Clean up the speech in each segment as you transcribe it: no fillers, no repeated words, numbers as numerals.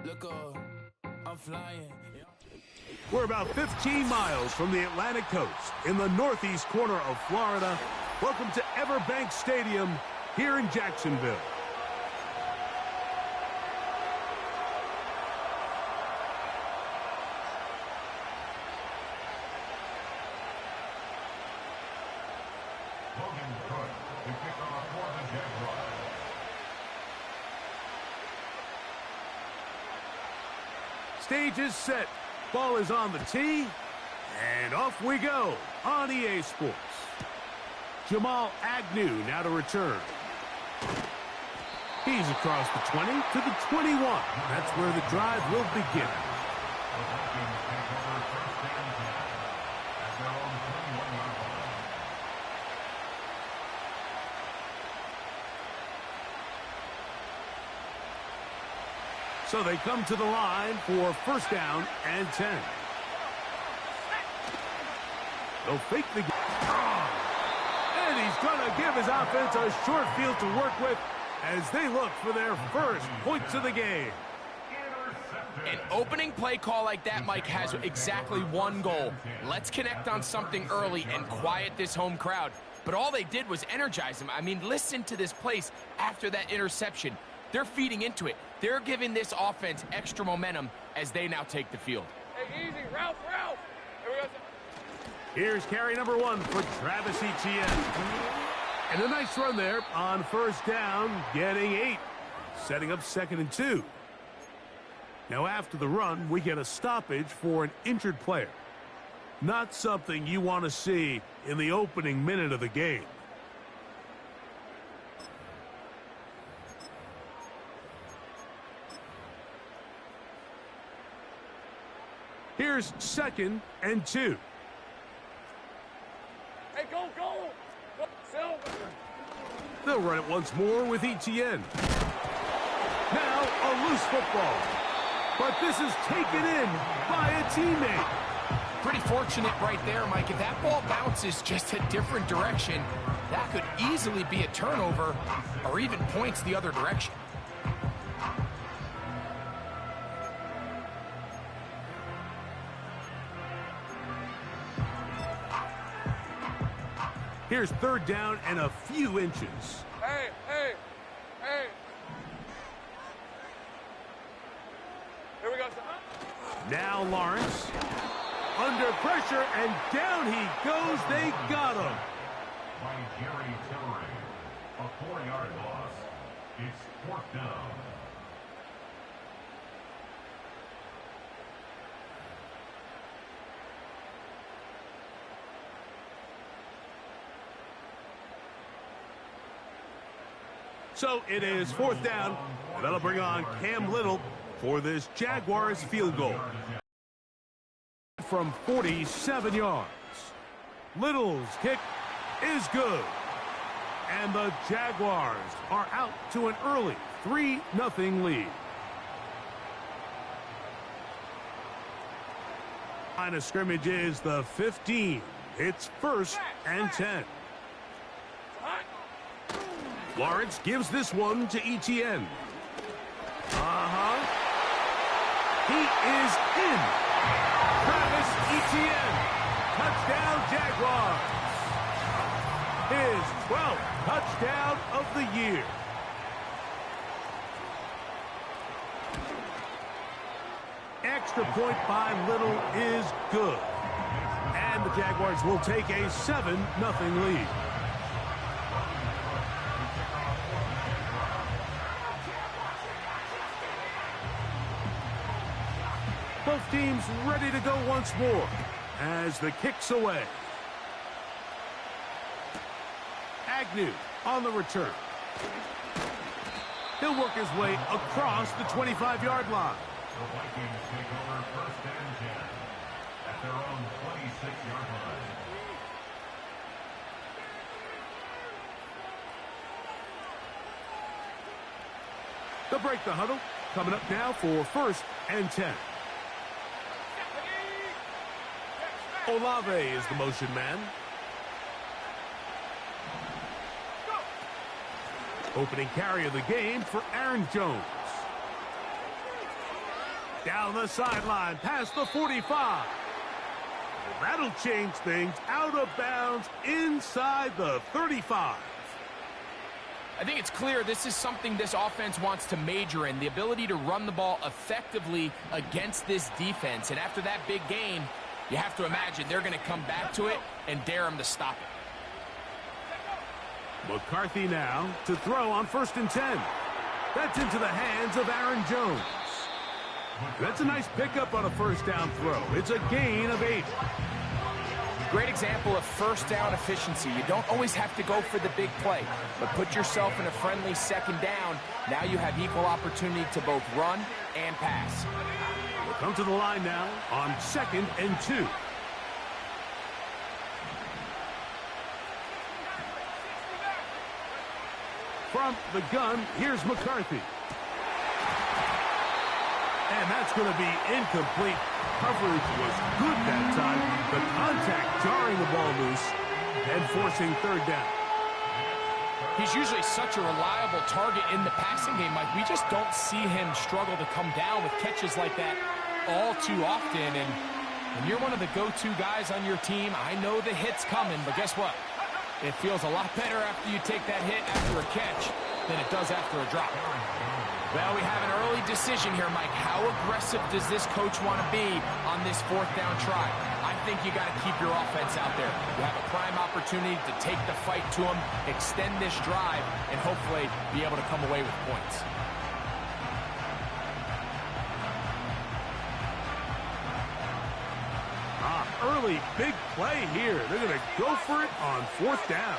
Look up, I'm flying. We're about 15 miles from the Atlantic coast in the northeast corner of Florida. Welcome to Everbank Stadium here in Jacksonville. Stage is set. Ball is on the tee. And off we go on EA Sports. Jamal Agnew now to return. He's across the 20 to the 21. That's where the drive will begin. So they come to the line for first down and 10. They'll fake the game. And he's going to give his offense a short field to work with as they look for their first points of the game. An opening play call like that, Mike, has exactly one goal. Let's connect on something early and quiet this home crowd. But all they did was energize them. I mean, listen to this place after that interception. They're feeding into it. They're giving this offense extra momentum as they now take the field. Hey, easy, Ralph. Here we go. Here's carry number 1 for Travis Etienne. And a nice run there on first down, getting 8. Setting up 2nd and 2. Now after the run, we get a stoppage for an injured player. Not something you want to see in the opening minute of the game. Here's 2nd and 2. Hey, go! Silver! They'll run it once more with Etienne. Now a loose football. But this is taken in by a teammate. Pretty fortunate right there, Mike. If that ball bounces just a different direction, that could easily be a turnover or even points the other direction. Here's 3rd down and a few inches. Hey! Here we go. Now Lawrence. Under pressure, and down he goes. They got him. By Jerry Tillery. A 4-yard loss. It's 4th down. So it is 4th down, and that'll bring on Cam Little for this Jaguars field goal. From 47 yards. Little's kick is good. And the Jaguars are out to an early 3-0 lead. Line of scrimmage is the 15. It's 1st and 10. Lawrence gives this one to Etienne. He is in. Travis Etienne. Touchdown, Jaguars. His 12th touchdown of the year. Extra point by Little is good. And the Jaguars will take a 7-0 lead. Both teams ready to go once more as the kick's away. Agnew on the return. He'll work his way across the 25-yard line. The Vikings take over 1st and 10 at their own 26-yard line. They'll break the huddle. Coming up now for 1st and 10. Olave is the motion man. Opening carry of the game for Aaron Jones. Down the sideline, past the 45. That'll change things. Out of bounds, inside the 35. I think it's clear this is something this offense wants to major in, the ability to run the ball effectively against this defense. And after that big gain, you have to imagine they're going to come back to it and dare them to stop it. McCarthy now to throw on 1st and 10. That's into the hands of Aaron Jones. That's a nice pickup on a 1st down throw. It's a gain of 8. Great example of 1st down efficiency. You don't always have to go for the big play, but put yourself in a friendly 2nd down. Now you have equal opportunity to both run and pass. We'll come to the line now on 2nd and 2. From the gun, here's McCarthy. And that's going to be incomplete. Coverage was good that time. The contact jarring the ball loose and forcing 3rd down. He's usually such a reliable target in the passing game, Mike. We just don't see him struggle to come down with catches like that all too often. And when you're one of the go-to guys on your team, I know the hit's coming, but guess what? It feels a lot better after you take that hit after a catch than it does after a drop. Well, we have an early decision here, Mike. How aggressive does this coach want to be on this 4th down try? I think you got to keep your offense out there. You have a prime opportunity to take the fight to them, extend this drive, and hopefully be able to come away with points. Early big play here. They're going to go for it on 4th down.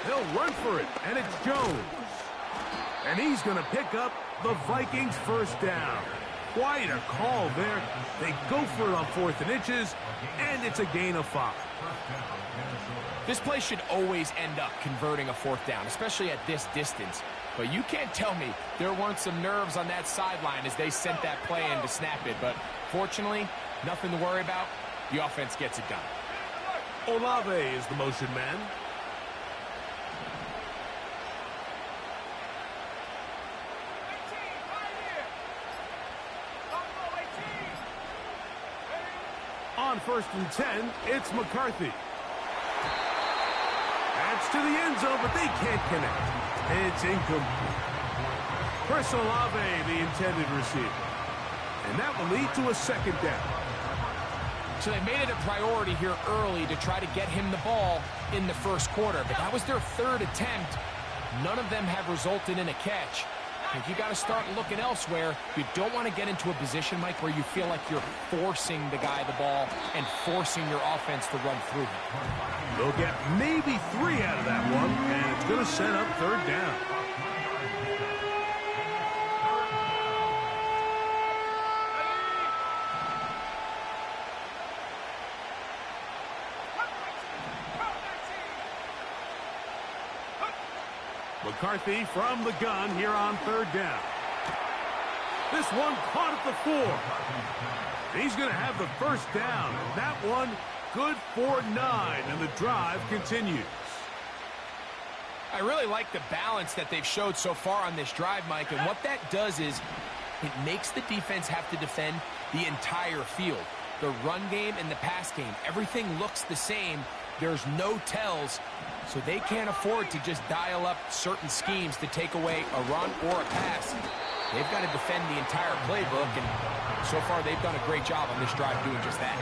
They'll run for it, and it's Jones. And he's going to pick up the Vikings' 1st down. Quite a call there. They go for it on 4th and inches, and it's a gain of 5. This play should always end up converting a 4th down, especially at this distance. But you can't tell me there weren't some nerves on that sideline as they sent that play in to snap it. But fortunately, nothing to worry about. The offense gets it done. Olave is the motion man. On 1st and 10, it's McCarthy. That's to the end zone, but they can't connect. It's incomplete. Chris Olave, the intended receiver. And that will lead to a 2nd down. So they made it a priority here early to try to get him the ball in the 1st quarter. But that was their 3rd attempt. None of them have resulted in a catch. If you got to start looking elsewhere, you don't want to get into a position, Mike, where you feel like you're forcing the guy the ball and forcing your offense to run through him. They'll get maybe 3 out of that one, and it's going to set up 3rd down. McCarthy from the gun here on 3rd down. This one caught at the 4. He's going to have the 1st down. That one good for 9, and the drive continues. I really like the balance that they've showed so far on this drive, Mike, and what that does is it makes the defense have to defend the entire field. The run game and the pass game, everything looks the same. There's no tells, so they can't afford to just dial up certain schemes to take away a run or a pass. They've got to defend the entire playbook, and so far they've done a great job on this drive doing just that.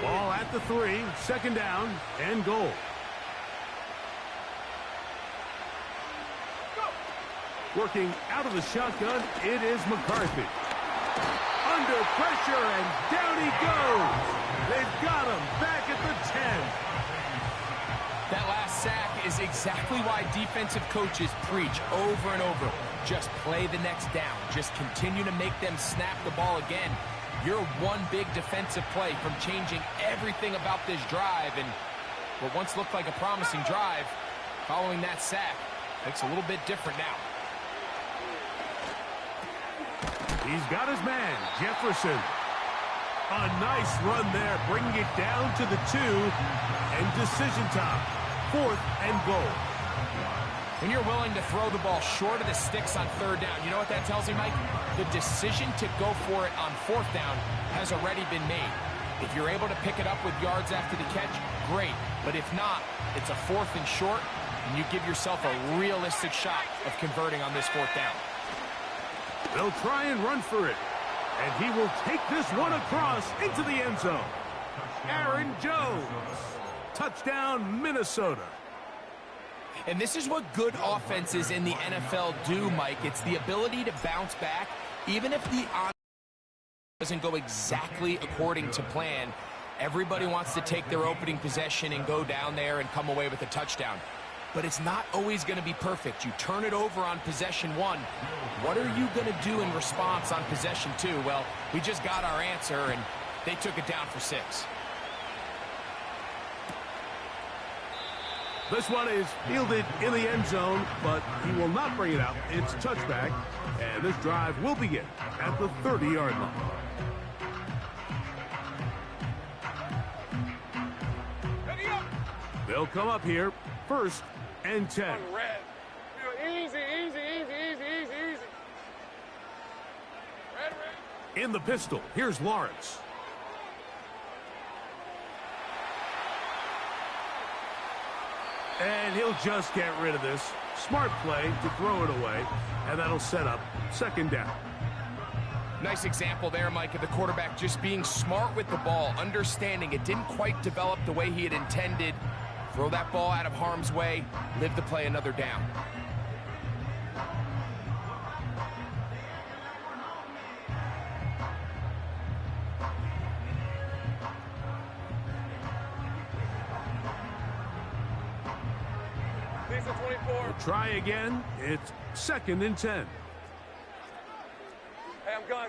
Ball at the 3, 2nd down, and goal. Working out of the shotgun, it is McCarthy. Under pressure, and down he goes. They've got him back at the 10. That last sack is exactly why defensive coaches preach over and over. Just play the next down. Just continue to make them snap the ball again. You're one big defensive play from changing everything about this drive, and what once looked like a promising drive, following that sack, looks a little bit different now. He's got his man, Jefferson. A nice run there, bringing it down to the 2. And decision time. 4th and goal. When you're willing to throw the ball short of the sticks on 3rd down, you know what that tells you, Mike? The decision to go for it on 4th down has already been made. If you're able to pick it up with yards after the catch, great. But if not, it's a 4th and short, and you give yourself a realistic shot of converting on this 4th down. They'll try and run for it. And he will take this one across into the end zone. Aaron Jones. Touchdown, Minnesota. And this is what good offenses in the NFL do, Mike. It's the ability to bounce back, even if the doesn't go exactly according to plan. Everybody wants to take their opening possession and go down there and come away with a touchdown. But it's not always going to be perfect. You turn it over on possession 1. What are you going to do in response on possession 2? Well, we just got our answer, and they took it down for 6. This one is fielded in the end zone, but he will not bring it out. It's touchback, and this drive will begin at the 30-yard line. They'll come up here, 1st and 10. Red. Easy, easy, easy, easy, easy, easy. Red, red. In the pistol, here's Lawrence. And he'll just get rid of this. Smart play to throw it away, and that'll set up 2nd down. Nice example there, Mike, of the quarterback just being smart with the ball, understanding it didn't quite develop the way he had intended. Throw that ball out of harm's way, live to play another down. Lisa 24. We'll try again. It's 2nd and 10. Hey, I'm gun.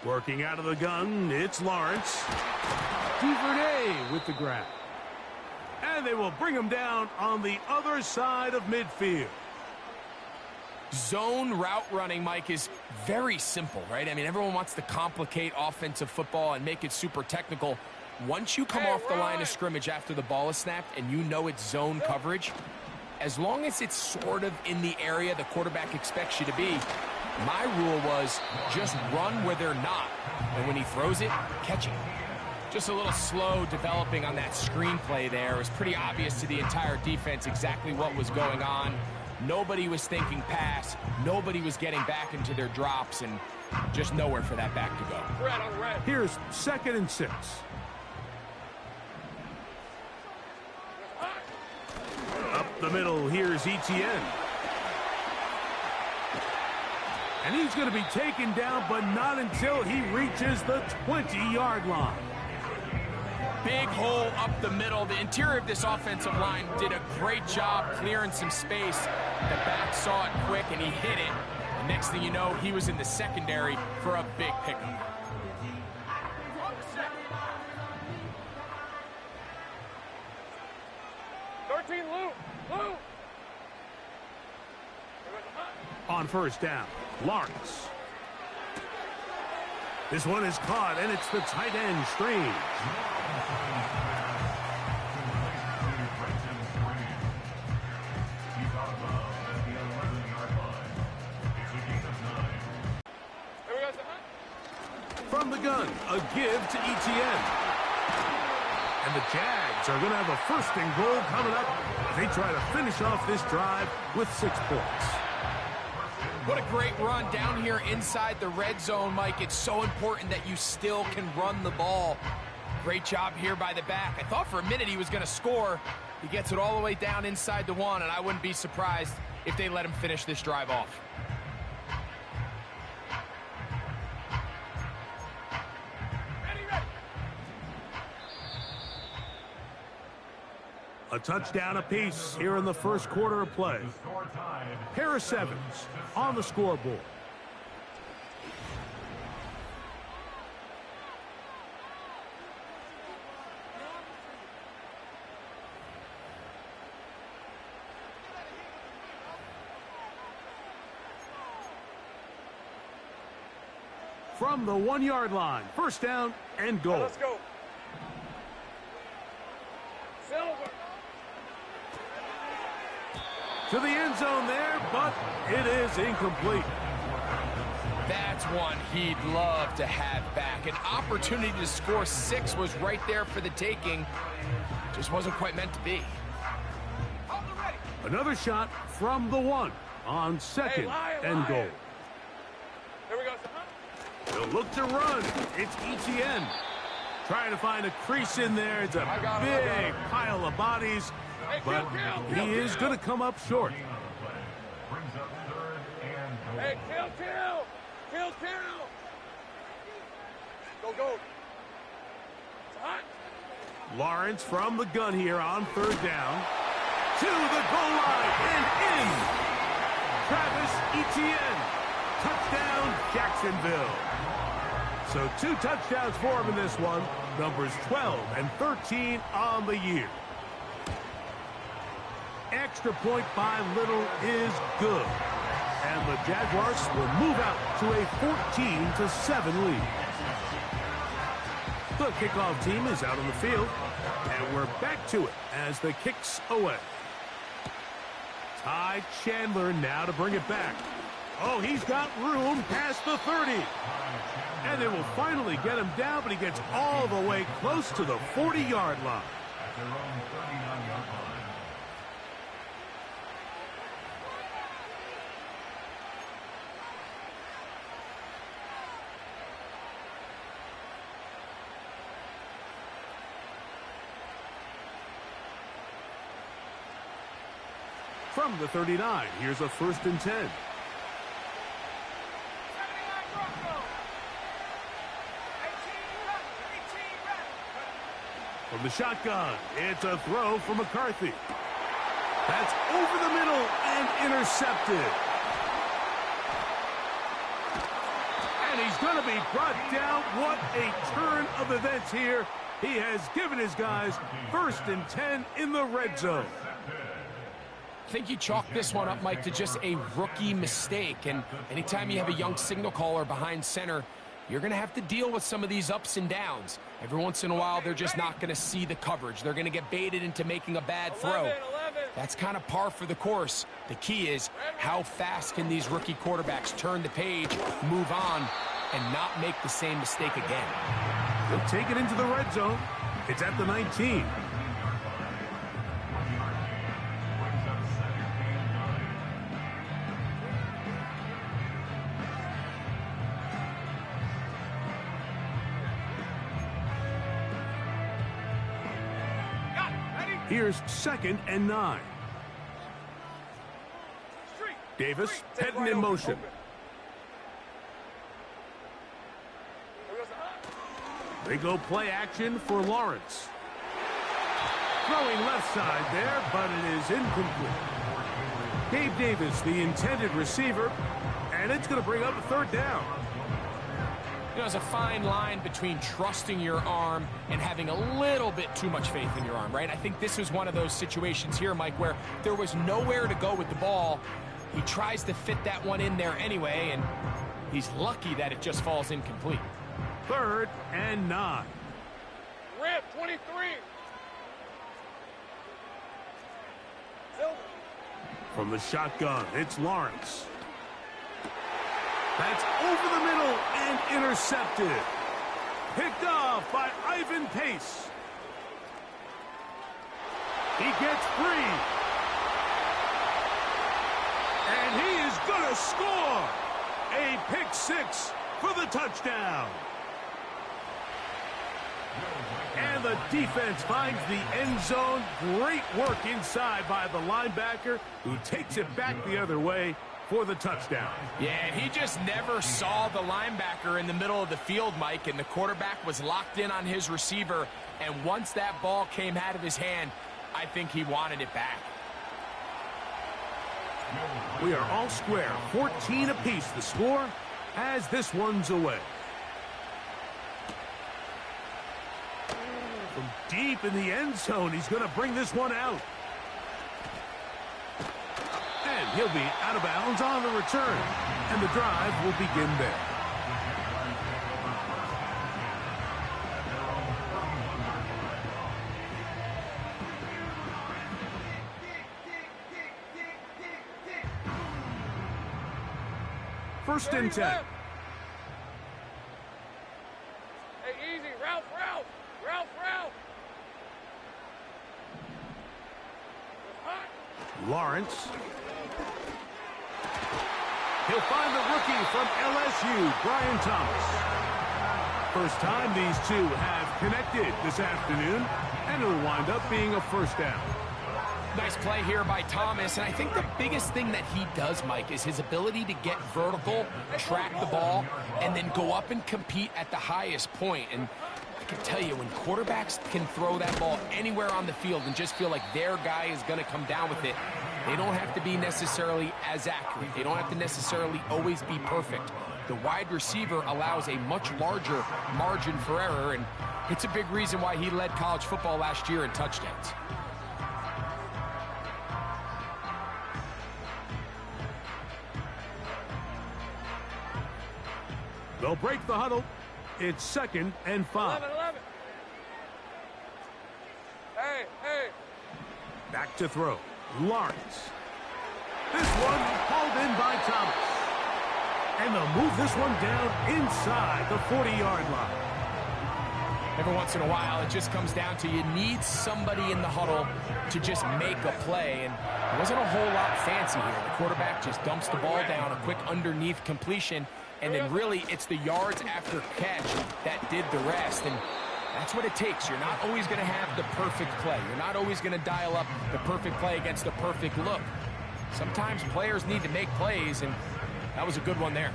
Working out of the gun, it's Lawrence. Duvernay with the grab. And they will bring him down on the other side of midfield. Zone route running, Mike, is very simple, right? I mean, everyone wants to complicate offensive football and make it super technical. Once you come off the line of scrimmage after the ball is snapped and you know it's zone coverage, as long as it's sort of in the area the quarterback expects you to be, my rule was just run where they're not. And when he throws it, catch it. Just a little slow developing on that screenplay there. It was pretty obvious to the entire defense exactly what was going on. Nobody was thinking pass. Nobody was getting back into their drops, and just nowhere for that back to go. Red on red. Here's 2nd and 6. Up the middle, here's Etienne. And he's going to be taken down, but not until he reaches the 20-yard line. Big hole up the middle. The interior of this offensive line did a great job clearing some space. The back saw it quick, and he hit it. And next thing you know, he was in the secondary for a big pickup. On 1st down, Lawrence. This one is caught, and it's the tight end, Strange. From the gun, a give to Etienne. And the Jags are going to have a 1st and goal coming up as they try to finish off this drive with 6 points. What a great run down here inside the red zone, Mike. It's so important that you still can run the ball. Great job here by the back. I thought for a minute he was going to score. He gets it all the way down inside the 1, and I wouldn't be surprised if they let him finish this drive off. A touchdown apiece here in the 1st quarter of play. Harris Evans on the scoreboard. from the 1-yard line. First down and goal. Let's go. Silver. To the end zone there, but it is incomplete. That's one he'd love to have back. An opportunity to score 6 was right there for the taking. Just wasn't quite meant to be. Another shot from the 1 on second and goal. Here we go, son. They'll look to run. It's Etienne. Trying to find a crease in there. It's a big pile of bodies, but he is going to come up short. Hey, kill. Go. It's hot. Lawrence from the gun here on third down. To the goal line and in. Travis Etienne. Touchdown, Jacksonville. So 2 touchdowns for him in this one. Numbers 12 and 13 on the year. Extra point by Little is good. And the Jaguars will move out to a 14-7 lead. The kickoff team is out on the field. And we're back to it as the kick's away. Ty Chandler now to bring it back. Oh, he's got room past the 30. And they will finally get him down, but he gets all the way close to the 40-yard line. At their own 39-yard line. From the 39, here's a 1st and 10. From the shotgun, it's a throw from McCarthy. That's over the middle and intercepted. And he's going to be brought down. What a turn of events here. He has given his guys 1st and 10 in the red zone. I think you chalk this one up, Mike, to just a rookie mistake. And anytime you have a young signal caller behind center, you're going to have to deal with some of these ups and downs. Every once in a while, they're just not going to see the coverage. They're going to get baited into making a bad throw. 11. That's kind of par for the course. The key is how fast can these rookie quarterbacks turn the page, move on, and not make the same mistake again. They'll take it into the red zone. It's at the 19. Here's 2nd and 9. Davis heading in motion. They go play action for Lawrence. Throwing left side there, but it is incomplete. Gabe Davis, the intended receiver, and it's going to bring up a 3rd down. You know, there's a fine line between trusting your arm and having a little bit too much faith in your arm, right? I think this was one of those situations here, Mike, where there was nowhere to go with the ball. He tries to fit that one in there anyway, and he's lucky that it just falls incomplete. 3rd and 9. Rip, 23. Silver. From the shotgun, it's Lawrence. That's over the middle and intercepted. Picked off by Ivan Pace. He gets free. And he is going to score. A pick 6 for the touchdown. And the defense finds the end zone. Great work inside by the linebacker, who takes it back the other way for the touchdown. Yeah, he just never saw the linebacker in the middle of the field, Mike, and the quarterback was locked in on his receiver, and once that ball came out of his hand, I think he wanted it back. We are all square, 14 apiece the score as this one's away. From deep in the end zone, he's going to bring this one out. And he'll be out of bounds on the return. And the drive will begin there. first and 10. Hey, easy. Ralph. Lawrence. He'll find the rookie from LSU, Brian Thomas. First time these two have connected this afternoon, and it'll wind up being a first down. Nice play here by Thomas, and I think the biggest thing that he does, Mike, is his ability to get vertical, track the ball, and then go up and compete at the highest point. And I can tell you, when quarterbacks can throw that ball anywhere on the field and just feel like their guy is going to come down with it, they don't have to be necessarily as accurate. They don't have to necessarily always be perfect. The wide receiver allows a much larger margin for error, and it's a big reason why he led college football last year in touchdowns. They'll break the huddle. It's 2nd and 5. 11. Hey. Back to throw. Lawrence. This one hauled in by Thomas. And they'll move this one down inside the 40-yard line. Every once in a while, it just comes down to you need somebody in the huddle to just make a play. And it wasn't a whole lot fancy here. The quarterback just dumps the ball down, a quick underneath completion. And then really, it's the yards after catch that did the rest. And that's what it takes. You're not always going to have the perfect play. You're not always going to dial up the perfect play against the perfect look. Sometimes players need to make plays, and that was a good one there.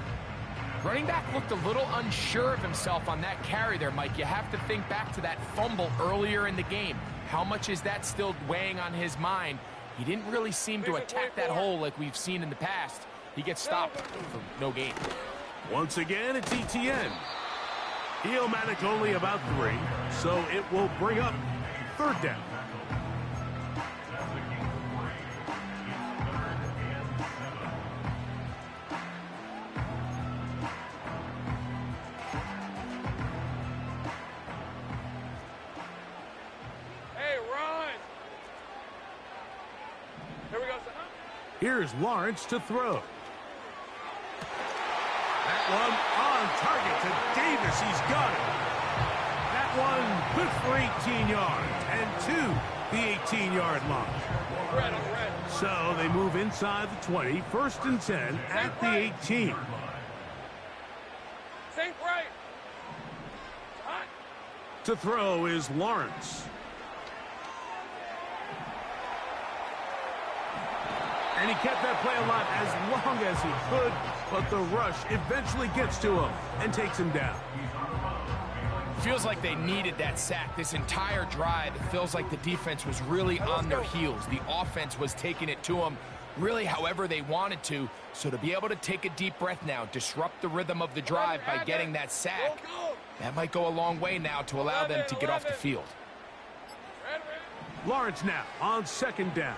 Running back looked a little unsure of himself on that carry there, Mike. You have to think back to that fumble earlier in the game. How much is that still weighing on his mind? He didn't really seem to attack that hole like we've seen in the past. He gets stopped for no gain. Once again, it's ETN. He'll manage only about 3, so it will bring up 3rd down. Hey, run. Here we go, son. Here's Lawrence to throw. That one on target to Davis. He's got it. That one good for 18 yards and to the 18-yard line. Red. So they move inside the 20, 1st and 10 at the 18. Sink right. Hot. To throw is Lawrence. And he kept that play alive as long as he could, but the rush eventually gets to him and takes him down. Feels like they needed that sack this entire drive. It feels like the defense was really on their heels. The offense was taking it to them really however they wanted to. So to be able to take a deep breath now, disrupt the rhythm of the drive by getting that sack, that might go a long way now to allow them to get off the field. Lawrence now on 2nd down.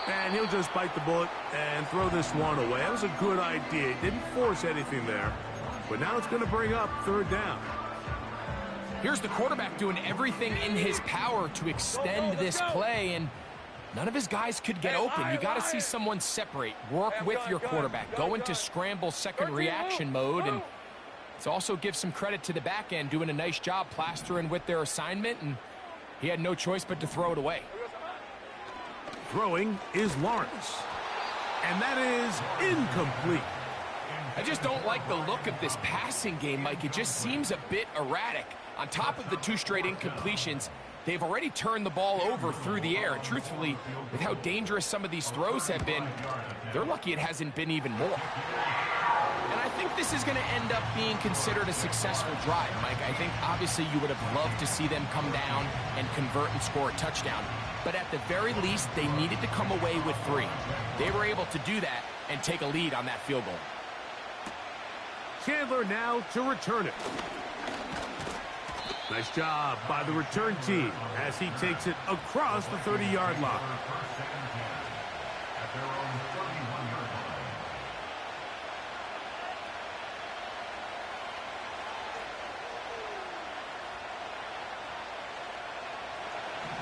And he'll just bite the bullet and throw this one away. That was a good idea. He didn't force anything there. But now it's going to bring up 3rd down. Here's the quarterback doing everything in his power to extend this play, and none of his guys could get open. You got to see someone separate, work with your quarterback, go into scramble second reaction mode, and it's also give some credit to the back end doing a nice job plastering with their assignment, and he had no choice but to throw it away. Throwing is Lawrence. And that is incomplete. I just don't like the look of this passing game, Mike. It just seems a bit erratic. On top of the 2 straight incompletions, they've already turned the ball over through the air. And truthfully, with how dangerous some of these throws have been, they're lucky it hasn't been even more. And I think this is going to end up being considered a successful drive, Mike. I think obviously you would have loved to see them come down and convert and score a touchdown. But at the very least, they needed to come away with 3. They were able to do that and take a lead on that field goal. Chandler now to return it. Nice job by the return team as he takes it across the 30-yard line.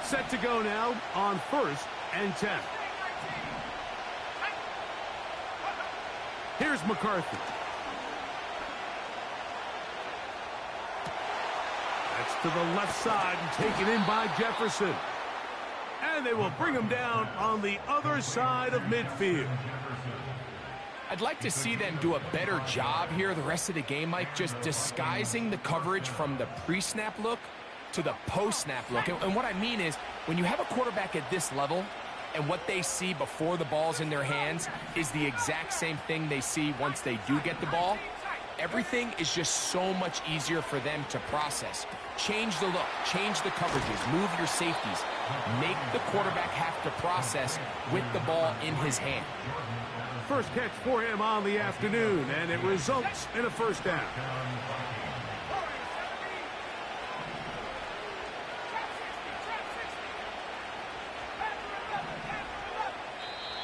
Set to go now on 1st and 10. Here's McCarthy. That's to the left side and taken in by Jefferson. And they will bring him down on the other side of midfield. I'd like to see them do a better job here the rest of the game, Mike, just disguising the coverage from the pre-snap look to the post-snap look. And what I mean is, when you have a quarterback at this level, and what they see before the ball's in their hands is the exact same thing they see once they do get the ball, everything is just so much easier for them to process. Change the look, change the coverages, move your safeties. Make the quarterback have to process with the ball in his hand. First catch for him on the afternoon, and it results in a first down.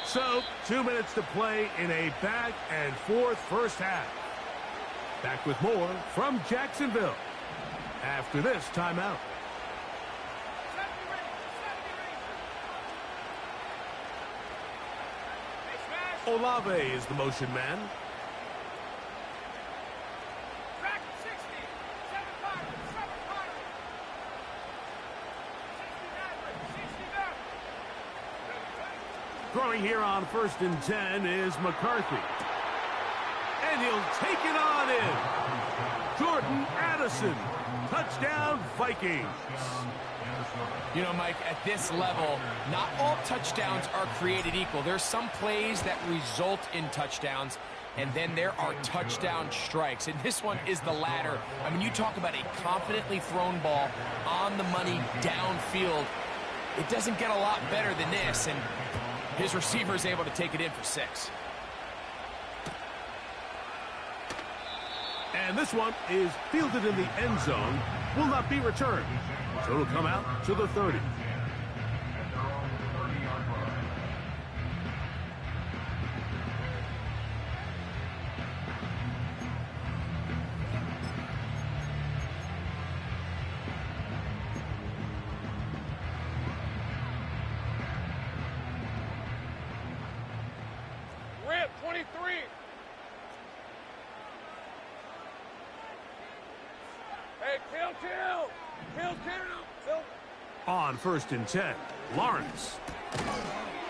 So, 2 minutes to play in a back-and-forth first half. Back with more from Jacksonville after this timeout. Olave is the motion man. Throwing here on 1st and 10 is McCarthy. And he'll take it on in. Jordan Addison. Touchdown, Vikings. You know, Mike, at this level, not all touchdowns are created equal. There's some plays that result in touchdowns, and then there are touchdown strikes. And this one is the latter. I mean, you talk about a confidently thrown ball on the money downfield. It doesn't get a lot better than this, and his receiver is able to take it in for 6. And this one is fielded in the end zone. Will not be returned. So it'll come out to the 30. Rip, 23. Hey, kill. On 1st and 10, Lawrence.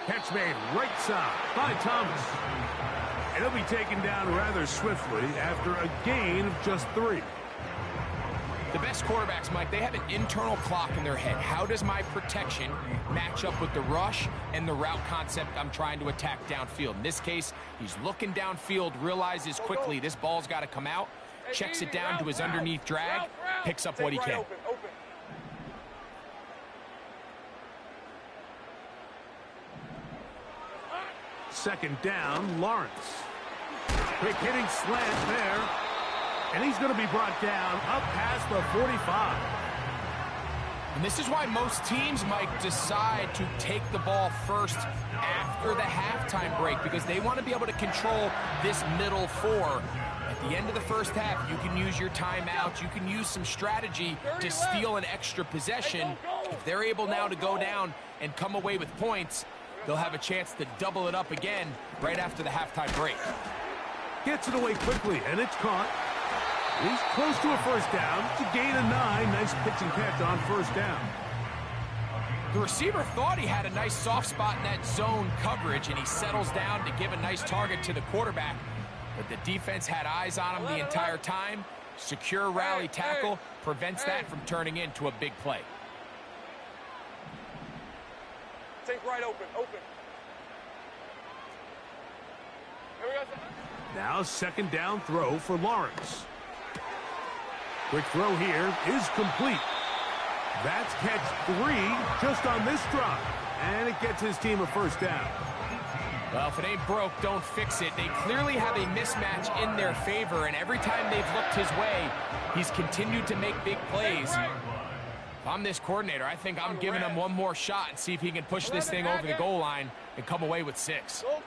Catch made right side by Thomas. And he'll be taken down rather swiftly after a gain of just 3. The best quarterbacks, Mike, they have an internal clock in their head. How does my protection match up with the rush and the route concept I'm trying to attack downfield? In this case, he's looking downfield, realizes quickly this ball's got to come out, checks it down to his underneath drag, picks up what he can. Open. Second down, Lawrence. Quick hitting slant there. And he's going to be brought down up past the 45. And this is why most teams might decide to take the ball first after the halftime break, because they want to be able to control this middle 4. At the end of the first half, you can use your timeout. You can use some strategy to steal an extra possession. If they're able now to go down and come away with points, they'll have a chance to double it up again right after the halftime break. Gets it away quickly, and it's caught. He's close to a first down. It's a gain of 9. Nice pitch and catch on first down. The receiver thought he had a nice soft spot in that zone coverage, and he settles down to give a nice target to the quarterback. But the defense had eyes on him the entire time. Secure rally tackle prevents that from turning into a big play. Take right open. Here we go. Now second down throw for Lawrence. Quick throw here is complete. That's catch 3 just on this drive. And it gets his team a first down. Well, if it ain't broke, don't fix it. They clearly have a mismatch in their favor, and every time they've looked his way, he's continued to make big plays. If I'm this coordinator, I think I'm giving him one more shot and see if he can push this thing over the goal line and come away with 6. Go.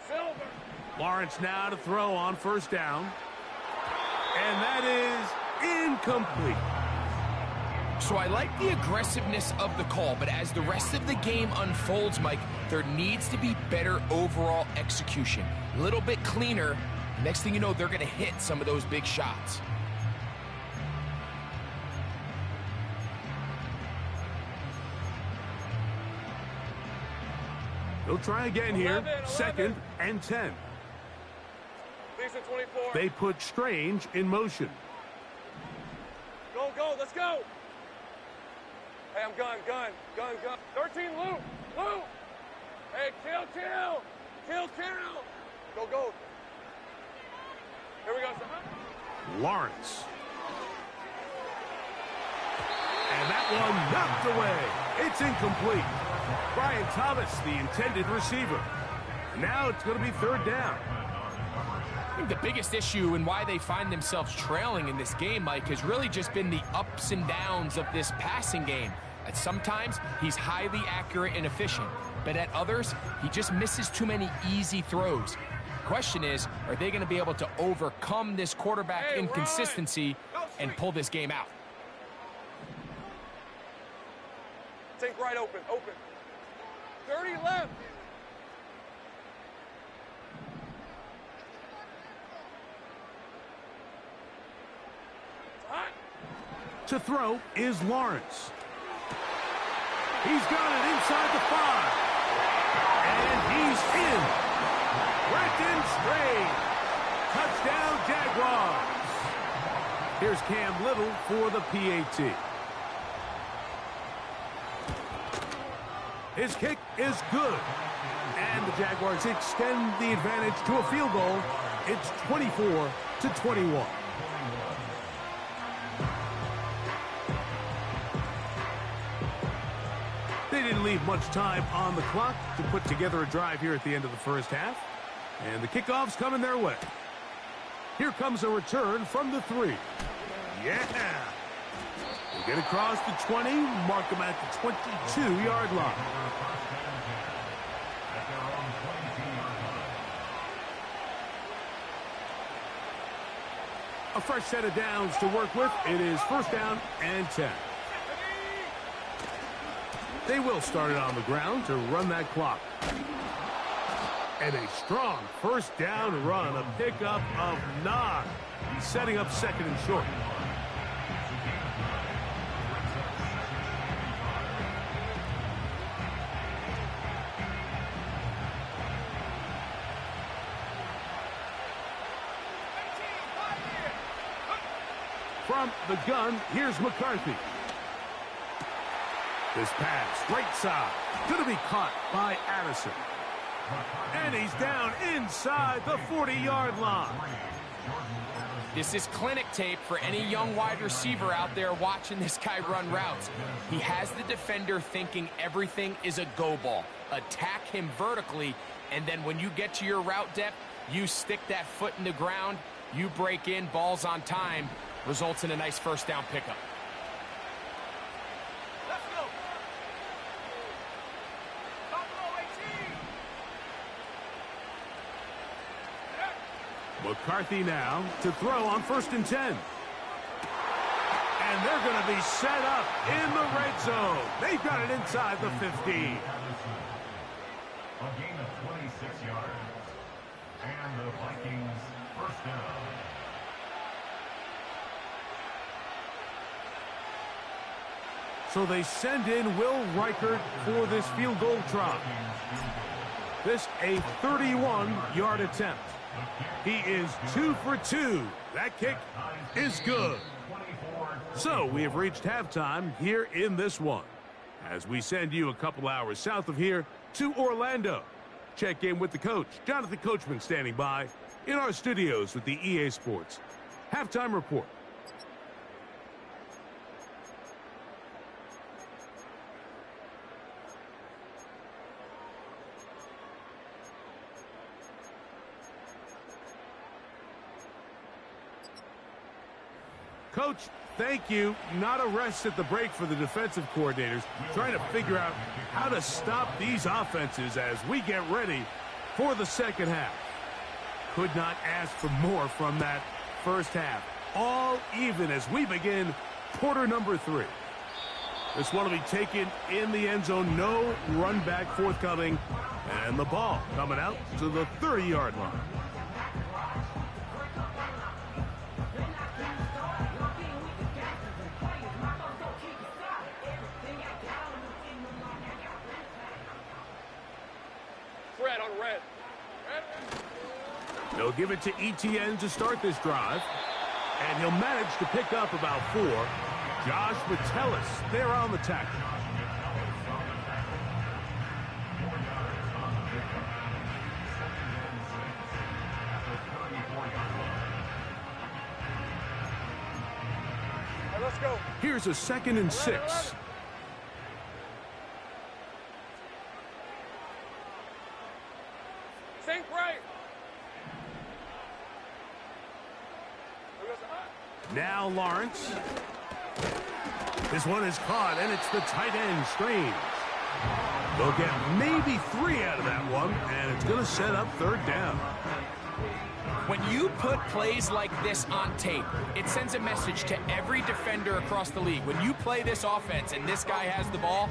Silver. Lawrence now to throw on first down. And that is incomplete. So I like the aggressiveness of the call, but as the rest of the game unfolds, Mike, there needs to be better overall execution. A little bit cleaner. Next thing you know, they're going to hit some of those big shots. They'll try again here. 11. Second and 10. Decent 24. They put Strange in motion. Go, go, let's go. Hey, I'm gun. 13, loop. Hey, kill. Go. Here we go, son. Lawrence. And that one knocked away. It's incomplete. Brian Thomas, the intended receiver. Now it's going to be third down. I think the biggest issue and why they find themselves trailing in this game, Mike, has really just been the ups and downs of this passing game. At sometimes, he's highly accurate and efficient, but at others, he just misses too many easy throws. Question is, are they going to be able to overcome this quarterback inconsistency and pull this game out? Think right, open. 30 left. To throw is Lawrence. He's got it inside the 5. And he's in. Brenton straight. Touchdown, Jaguars. Here's Cam Little for the PAT. His kick is good. And the Jaguars extend the advantage to a field goal. It's 24-21. They didn't leave much time on the clock to put together a drive here at the end of the first half. And the kickoff's coming their way. Here comes a return from the 3. Yeah. They get across the 20, mark them at the 22-yard line. A fresh set of downs to work with. It is first down and 10. They will start it on the ground to run that clock. And a strong first down run, a pickup of 9. He's setting up second and short. From the gun, here's McCarthy. This pass, right side, going to be caught by Addison. And he's down inside the 40-yard line. This is clinic tape for any young wide receiver out there watching this guy run routes. He has the defender thinking everything is a go ball. Attack him vertically, and then when you get to your route depth, you stick that foot in the ground, you break in, balls on time, results in a nice first down pickup. McCarthy now to throw on first and 10. And they're going to be set up in the red zone. They've got it inside the 15. A gain of 26 yards. And the Vikings first down. So they send in Will Reichert for this field goal try. This a 31-yard attempt. He is 2 for 2. That kick is good. So we have reached halftime here in this one, as we send you a couple hours south of here to Orlando. Check in with the coach, Jonathan Coachman, standing by in our studios with the EA Sports Halftime Report. Coach, thank you. Not a rest at the break for the defensive coordinators, trying to figure out how to stop these offenses as we get ready for the second half. Could not ask for more from that first half. All even as we begin quarter number 3. This one will be taken in the end zone. No run back forthcoming. And the ball coming out to the 30-yard line. Red on red. They'll give it to ETN to start this drive. And he'll manage to pick up about 4. Josh Metellus there on the tackle. Let's go. Here's a 2nd and 6. 11. Sink right. Now Lawrence. This one is caught, and it's the tight end, Strange. They'll get maybe 3 out of that one, and it's going to set up 3rd down. When you put plays like this on tape, it sends a message to every defender across the league. When you play this offense and this guy has the ball,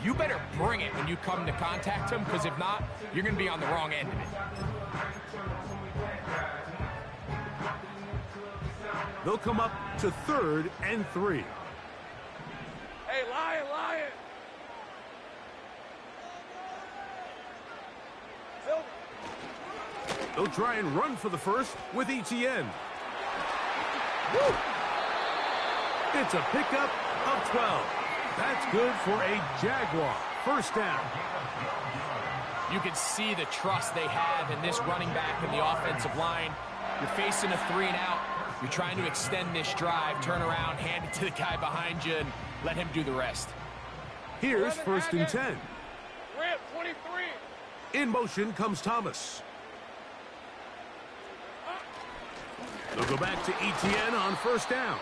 you better bring it when you come to contact him, because if not, you're going to be on the wrong end of it. They'll come up to 3rd and 3. Hey, Lion. They'll try and run for the first with ETN. Woo! It's a pickup of 12. That's good for a Jaguar. 1st down. You can see the trust they have in this running back and the offensive line. You're facing a 3 and out. You're trying to extend this drive, turn around, hand it to the guy behind you, and let him do the rest. Here's 1st and 10. Rip 23. In motion comes Thomas. They'll go back to ETN on 1st down.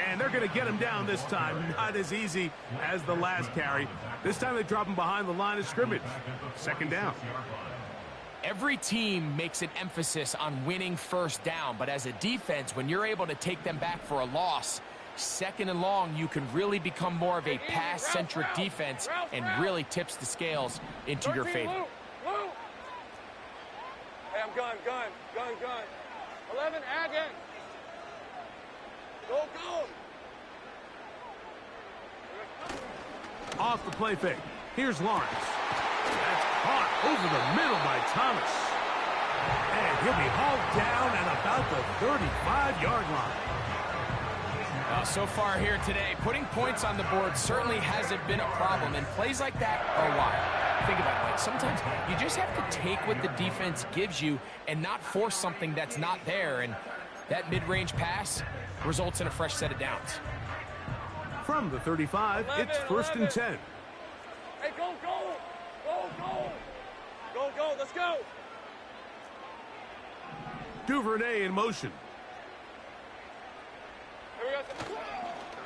And they're going to get him down this time. Not as easy as the last carry. This time they drop him behind the line of scrimmage. 2nd down. Every team makes an emphasis on winning 1st down, but as a defense, when you're able to take them back for a loss, 2nd and long, you can really become more of a pass-centric defense and really tips the scales into your favor. Hey, I'm gun. 11, again. Go. Off the play fake. Here's Lawrence. That's caught over the middle by Thomas. And he'll be hauled down at about the 35-yard line. So far here today, putting points on the board certainly hasn't been a problem, and plays like that are wild. Think about it, Mike. Sometimes you just have to take what the defense gives you and not force something that's not there, and that mid-range pass results in a fresh set of downs. From the 35, it's 1st and 10. Hey, go. Let's go. Duvernay in motion. Here we go.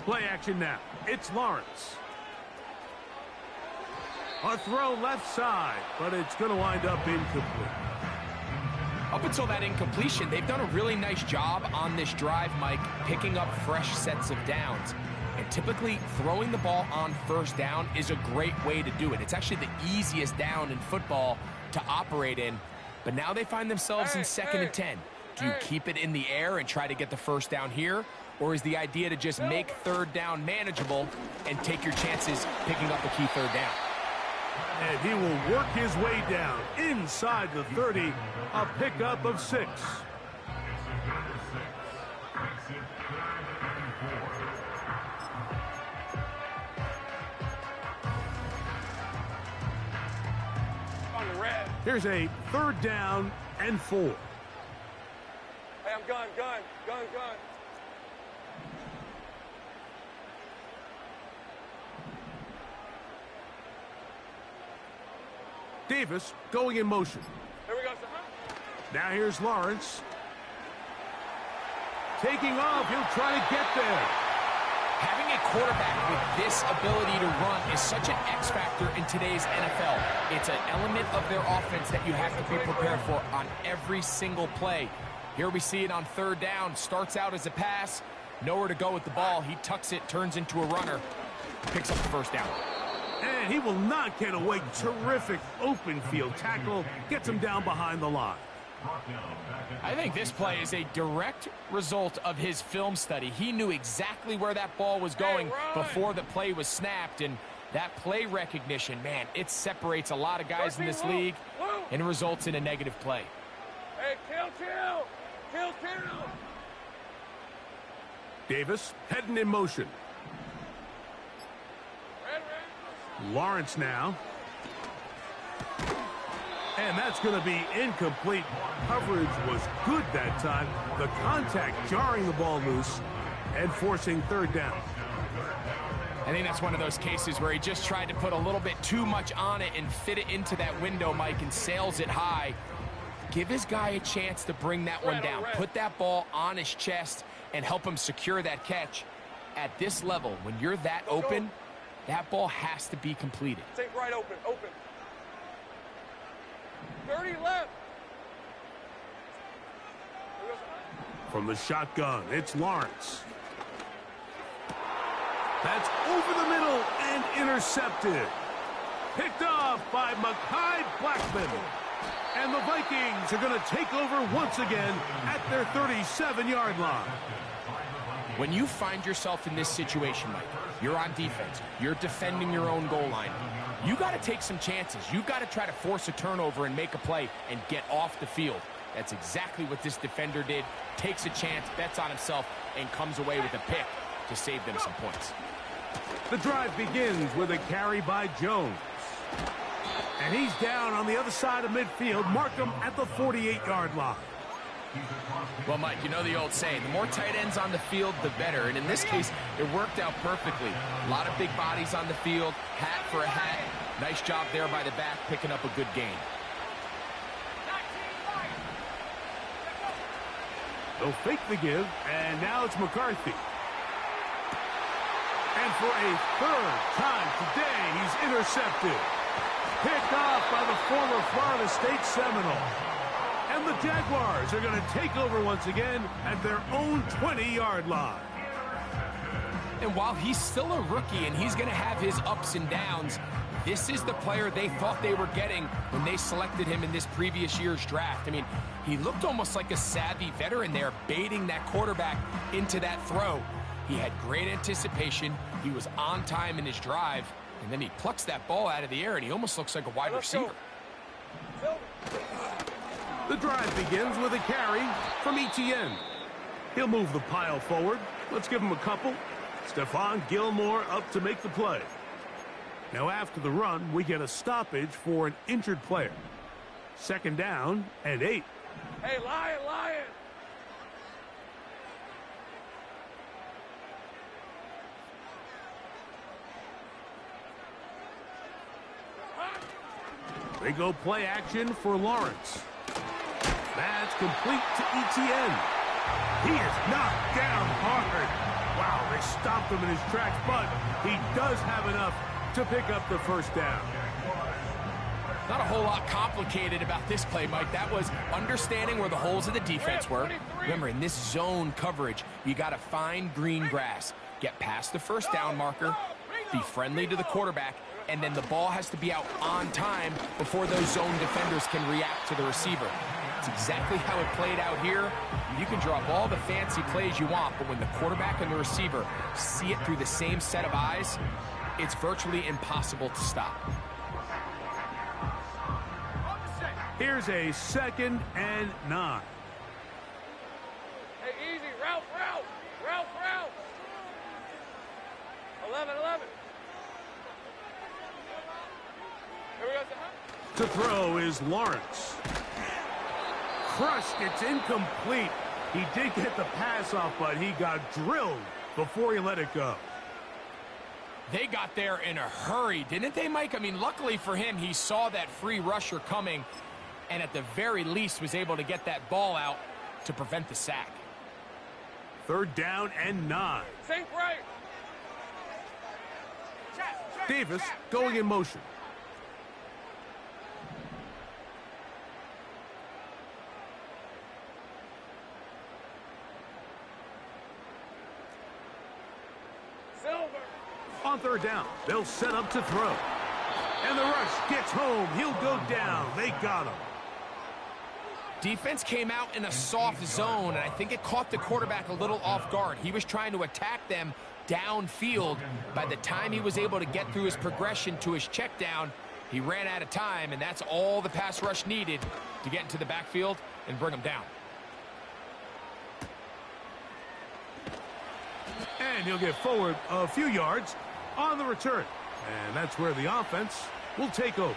Play action now. It's Lawrence. A throw left side, but it's going to wind up incomplete. Up until that incompletion, they've done a really nice job on this drive, Mike, picking up fresh sets of downs. And typically, throwing the ball on 1st down is a great way to do it. It's actually the easiest down in football to operate in. But now they find themselves in 2nd and 10. Do you keep it in the air and try to get the 1st down here? Or is the idea to just make 3rd down manageable and take your chances picking up a key 3rd down? And he will work his way down inside the 30, a pickup of 6. On the red. Here's a 3rd down and 4. Hey, I'm gun. Davis going in motion. Here we go. Now here's Lawrence. Taking off. He'll try to get there. Having a quarterback with this ability to run is such an X factor in today's NFL. It's an element of their offense that you have to be prepared for on every single play. Here we see it on 3rd down. Starts out as a pass. Nowhere to go with the ball. He tucks it, turns into a runner. picks up the first down. And he will not get away. Terrific open field tackle. Gets him down behind the line. I think this play is a direct result of his film study. He knew exactly where that ball was going before the play was snapped, and that play recognition, man, it separates a lot of guys in this league and results in a negative play. Hey, kill. Davis heading in motion. Lawrence now. And that's going to be incomplete. Coverage was good that time. The contact jarring the ball loose and forcing third down. I think that's one of those cases where he just tried to put a little bit too much on it and fit it into that window, Mike, and sails it high. Give his guy a chance to bring that one down. Put that ball on his chest and help him secure that catch. At this level, when you're that open, that ball has to be completed. Take right, open. 30 left. From the shotgun, it's Lawrence. That's over the middle and intercepted. Picked off by Mekhi Blackman. And the Vikings are going to take over once again at their 37-yard line. When you find yourself in this situation, Mike, you're on defense, you're defending your own goal line, you got to take some chances. You've got to try to force a turnover and make a play and get off the field. That's exactly what this defender did. Takes a chance, bets on himself, and comes away with a pick to save them some points. The drive begins with a carry by Jones. And he's down on the other side of midfield. Mark him at the 48-yard line. Well, Mike, you know the old saying, the more tight ends on the field, the better. And in this case, it worked out perfectly. A lot of big bodies on the field, hat for a hat. Nice job there by the back, picking up a good gain. They'll fake the give, and now it's McCarthy. And for a third time today, he's intercepted. Picked off by the former Florida State Seminole. And the Jaguars are going to take over once again at their own 20-yard line. And while he's still a rookie and he's going to have his ups and downs, this is the player they thought they were getting when they selected him in this previous year's draft. I mean, he looked almost like a savvy veteran there, baiting that quarterback into that throw. He had great anticipation. He was on time in his drive. And then he plucks that ball out of the air, and he almost looks like a wide receiver. The drive begins with a carry from Etienne. He'll move the pile forward. Let's give him a couple. Stephon Gilmore up to make the play. Now after the run, we get a stoppage for an injured player. Second down and 8. Hey, Lion! They go play action for Lawrence. That's complete to Etienne. He is knocked down hard. Wow, they stopped him in his tracks, but he does have enough to pick up the first down. Not a whole lot complicated about this play, Mike. That was understanding where the holes of the defense were. Remember, in this zone coverage, you got to find green grass. Get past the first down marker, be friendly to the quarterback, and then the ball has to be out on time before those zone defenders can react to the receiver. It's exactly how it played out here. You can draw up all the fancy plays you want, but when the quarterback and the receiver see it through the same set of eyes, it's virtually impossible to stop. Here's a 2nd and 9. Hey, easy. Route. 11. Here we go. To throw is Lawrence. Crushed. It's incomplete. He did get the pass off, but he got drilled before he let it go. They got there in a hurry, didn't they, Mike? I mean, luckily for him, he saw that free rusher coming and at the very least was able to get that ball out to prevent the sack. 3rd down and 9. Think right. Davis going in motion. On third down, they'll set up to throw. And the rush gets home. He'll go down. They got him. Defense came out in a soft zone, and I think it caught the quarterback a little off guard. He was trying to attack them downfield. By the time he was able to get through his progression to his check down, he ran out of time, and that's all the pass rush needed to get into the backfield and bring him down. And he'll get forward a few yards on the return. And that's where the offense will take over.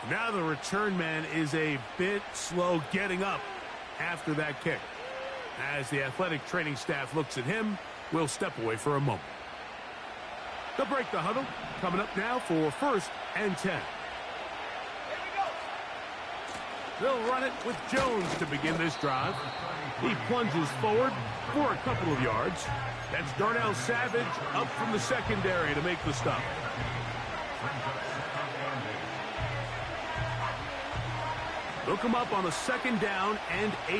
Now the return man is a bit slow getting up after that kick. As the athletic training staff looks at him, we'll step away for a moment. They'll break the huddle. Coming up now for 1st and 10. They'll run it with Jones to begin this drive. He plunges forward for a couple of yards. That's Darnell Savage up from the secondary to make the stop. They'll come up on a 2nd down and 8.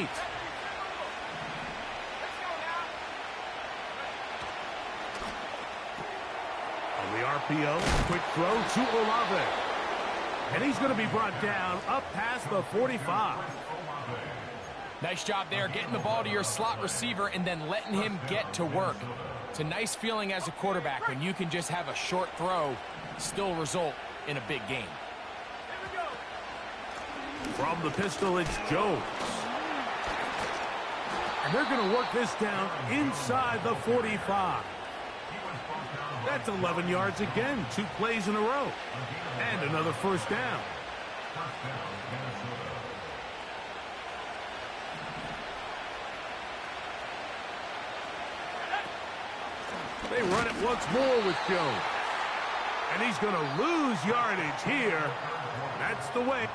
On the RPO, quick throw to Olave. And he's going to be brought down up past the 45. Nice job there, getting the ball to your slot receiver and then letting him get to work. It's a nice feeling as a quarterback when you can just have a short throw, still result in a big game. From the pistol, it's Jones. And they're going to work this down inside the 45. That's 11 yards again, 2 plays in a row. And another 1st down. They run it once more with Jones. And he's going to lose yardage here. That's the way.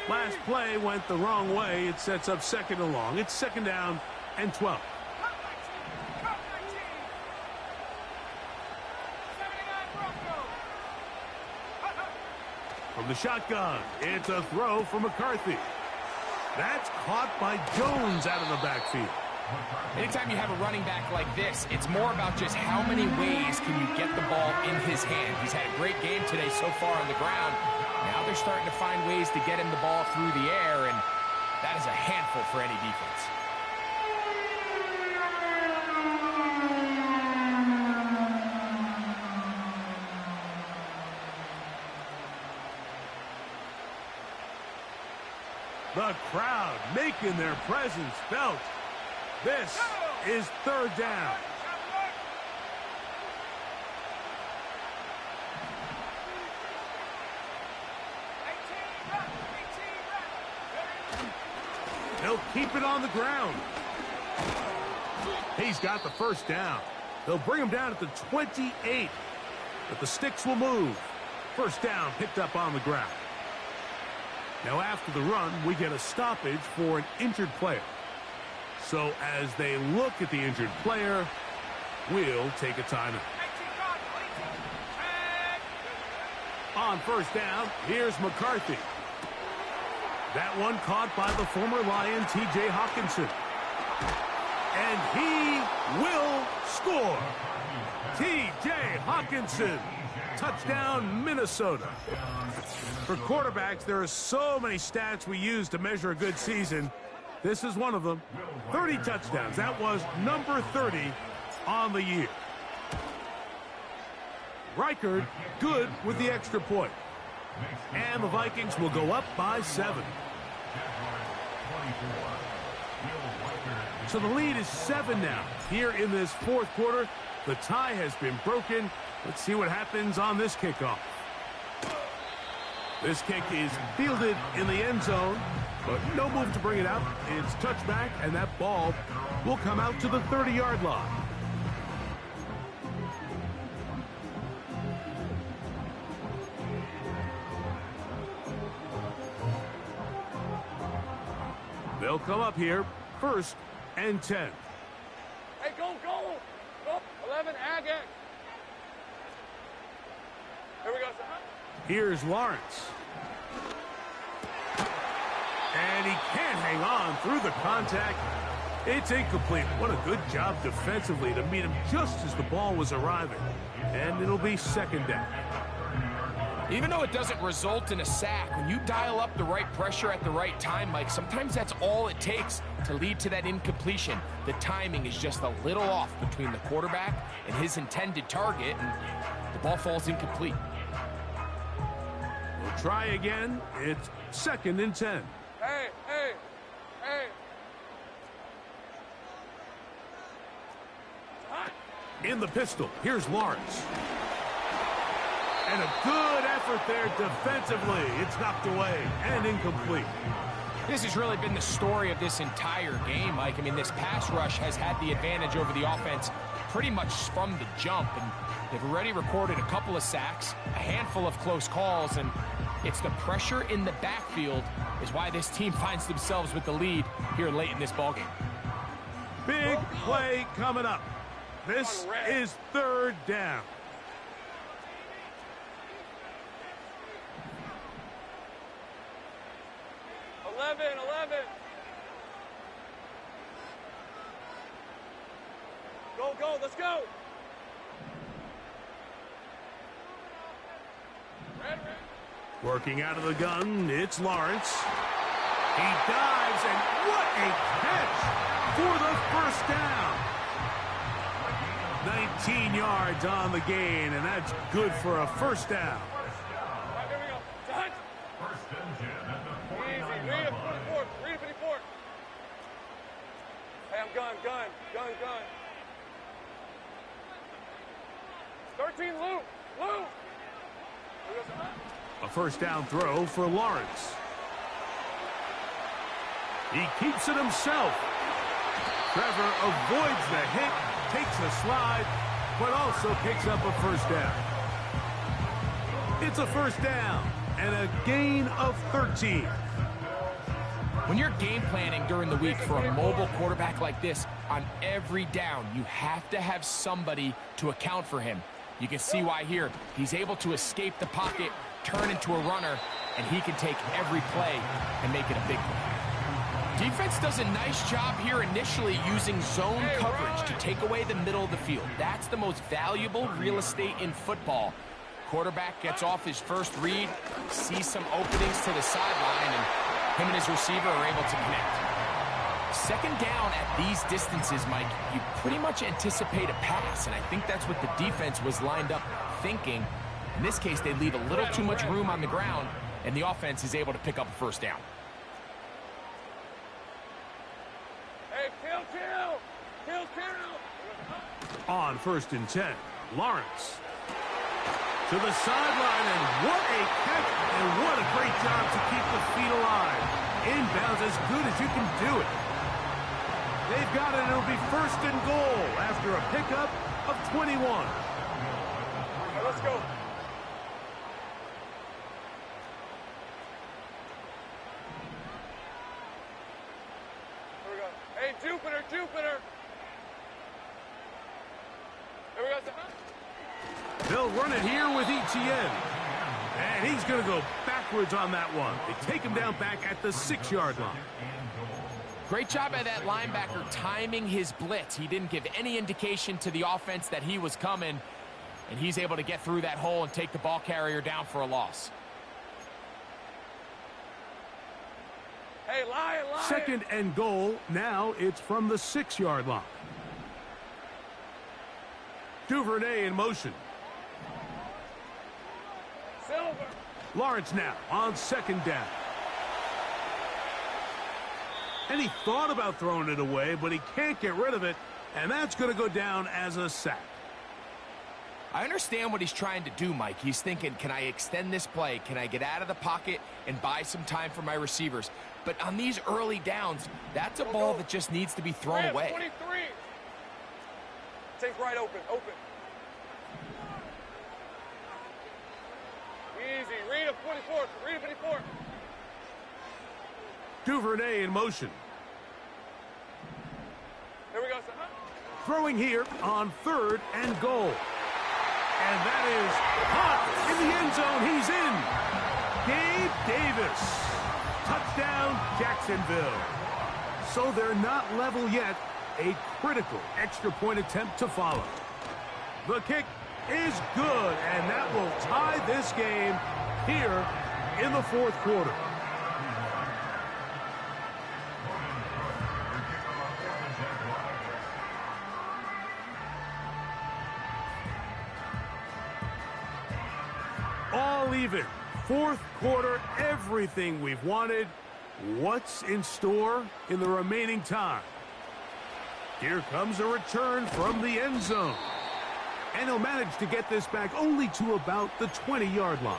Last play went the wrong way. It sets up 2nd and long. It's 2nd down and 12. From the shotgun, it's a throw for McCarthy. That's caught by Jones out of the backfield. Anytime you have a running back like this, it's more about just how many ways can you get the ball in his hand. He's had a great game today so far on the ground. Now they're starting to find ways to get him the ball through the air, and that is a handful for any defense. The crowd making their presence felt. This is 3rd down. They'll keep it on the ground. He's got the 1st down. They'll bring him down at the 28. But the sticks will move. 1st down picked up on the ground. Now after the run, we get a stoppage for an injured player. So as they look at the injured player, we'll take a timeout. On 1st down, here's McCarthy. That one caught by the former Lion, T.J. Hawkinson. And he will score. T.J. Hawkinson. Touchdown, Minnesota. For quarterbacks, there are so many stats we use to measure a good season. This is one of them. 30 touchdowns. That was number 30 on the year. Reichard, good with the extra point. And the Vikings will go up by 7. So the lead is 7 now. Here in this 4th quarter, the tie has been broken. Let's see what happens on this kickoff. This kick is fielded in the end zone, but no move to bring it out. It's touchback, and that ball will come out to the 30-yard line. They'll come up here, 1st and 10. Hey, go, go. Go. 11, Agate. Here we go, son. Here's Lawrence. And he can't hang on through the contact. It's incomplete. What a good job defensively to meet him just as the ball was arriving. And it'll be 2nd down. Even though it doesn't result in a sack, when you dial up the right pressure at the right time, Mike, sometimes that's all it takes to lead to that incompletion. The timing is just a little off between the quarterback and his intended target, and the ball falls incomplete. We'll try again. It's 2nd and 10. Hey, hey, hey. In the pistol, here's Lawrence. And a good effort there defensively. It's knocked away and incomplete. This has really been the story of this entire game, Mike. I mean, this pass rush has had the advantage over the offense pretty much from the jump, and they've already recorded a couple of sacks, a handful of close calls, and it's the pressure in the backfield is why this team finds themselves with the lead here late in this ballgame. Big play coming up. This is 3rd down. Go, go, let's go. Working out of the gun, it's Lawrence. He dives, and what a catch for the 1st down. 19 yards on the gain, and that's good for a 1st down. All right, here we go. Touch. 1st and 10 at the 49 Easy. Read it, 54. Read it, 54. Hey, I'm gun. 13, Lou. A 1st down throw for Lawrence. He keeps it himself. Trevor avoids the hit, takes a slide, but also picks up a 1st down. It's a 1st down and a gain of 13. When you're game planning during the week for a mobile quarterback like this, on every down, you have to have somebody to account for him. You can see why here. He's able to escape the pocket, turn into a runner, and he can take every play and make it a big play. Defense does a nice job here initially using zone coverage to take away the middle of the field. That's the most valuable real estate in football. Quarterback gets off his first read, sees some openings to the sideline, and him and his receiver are able to connect. 2nd down at these distances, Mike, you pretty much anticipate a pass, and I think that's what the defense was lined up thinking. In this case, they leave a little too much room on the ground, and the offense is able to pick up a 1st down. Hey, kill. On 1st and 10, Lawrence. To the sideline, and what a catch, and what a great job to keep the feet alive. Inbounds as good as you can do it. They've got it, it'll be 1st and goal after a pickup of 21. All right, let's go. Here we go. Hey, Jupiter. Here we go. They'll run it here with Etienne. And he's going to go backwards on that one. They take him down back at the 6-yard line. Great job by that linebacker timing his blitz. He didn't give any indication to the offense that he was coming, and he's able to get through that hole and take the ball carrier down for a loss. Hey, Lion. 2nd and goal. Now it's from the 6-yard line. Duvernay in motion. Silver. Lawrence now on 2nd down. And he thought about throwing it away, but he can't get rid of it, and that's going to go down as a sack. I understand what he's trying to do, Mike. He's thinking, can I extend this play? Can I get out of the pocket and buy some time for my receivers? But on these early downs, that's a ball that just needs to be thrown away. 23. Take right open. Easy. Read a 24. Duvernay in motion. Throwing here on 3rd and goal. And that is caught in the end zone. He's in. Gabe Davis. Touchdown, Jacksonville. So they're not level yet. A critical extra point attempt to follow. The kick is good, and that will tie this game here in the 4th quarter. All even. 4th quarter, everything we've wanted. What's in store in the remaining time? Here comes a return from the end zone. And he'll manage to get this back only to about the 20-yard line.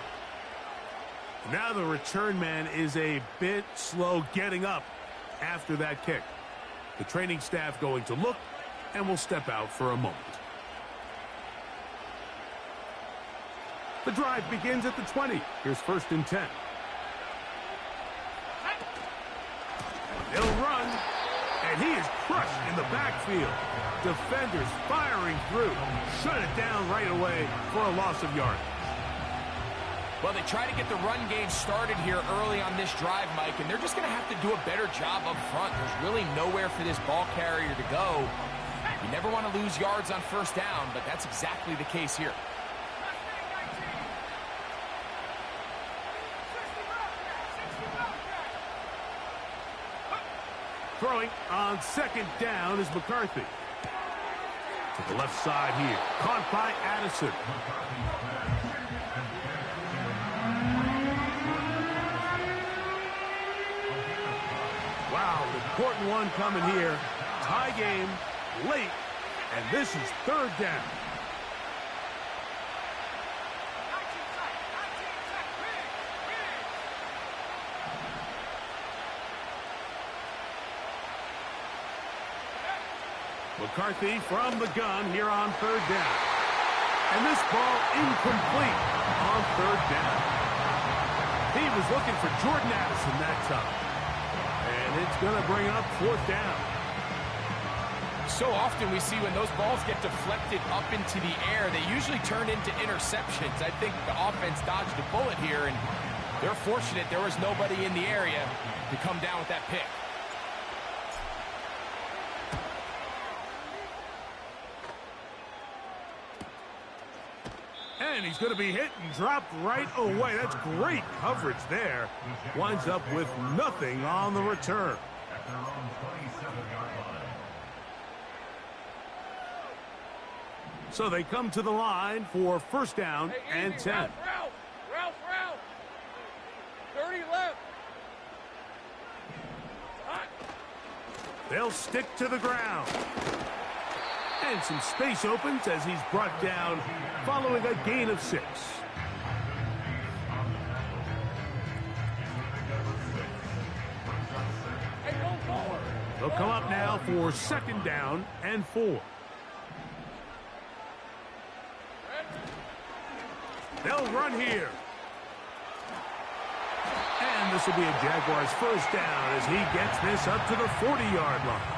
Now the return man is a bit slow getting up after that kick. The training staff going to look and will step out for a moment. The drive begins at the 20. Here's 1st and 10. They'll run, and he is crushed in the backfield. Defenders firing through. Shut it down right away for a loss of yardage. Well, they try to get the run game started here early on this drive, Mike, and they're just going to have to do a better job up front. There's really nowhere for this ball carrier to go. You never want to lose yards on 1st down, but that's exactly the case here. Throwing on 2nd down is McCarthy. To the left side here. Caught by Addison. Wow, important one coming here. Tie game, late, and this is 3rd down. McCarthy from the gun here on 3rd down. And this ball incomplete on 3rd down. He was looking for Jordan Addison that time. And it's going to bring up 4th down. So often we see when those balls get deflected up into the air, they usually turn into interceptions. I think the offense dodged a bullet here, and they're fortunate there was nobody in the area to come down with that pick. And he's going to be hit and dropped right away. That's great coverage there. Winds up with nothing on the return. So they come to the line for 1st down and 10. Ralph. 30 left. Hot. They'll stick to the ground. And some space opens as he's brought down following a gain of 6. They'll come up now for 2nd down and 4. They'll run here. And this will be a Jaguars 1st down as he gets this up to the 40-yard line.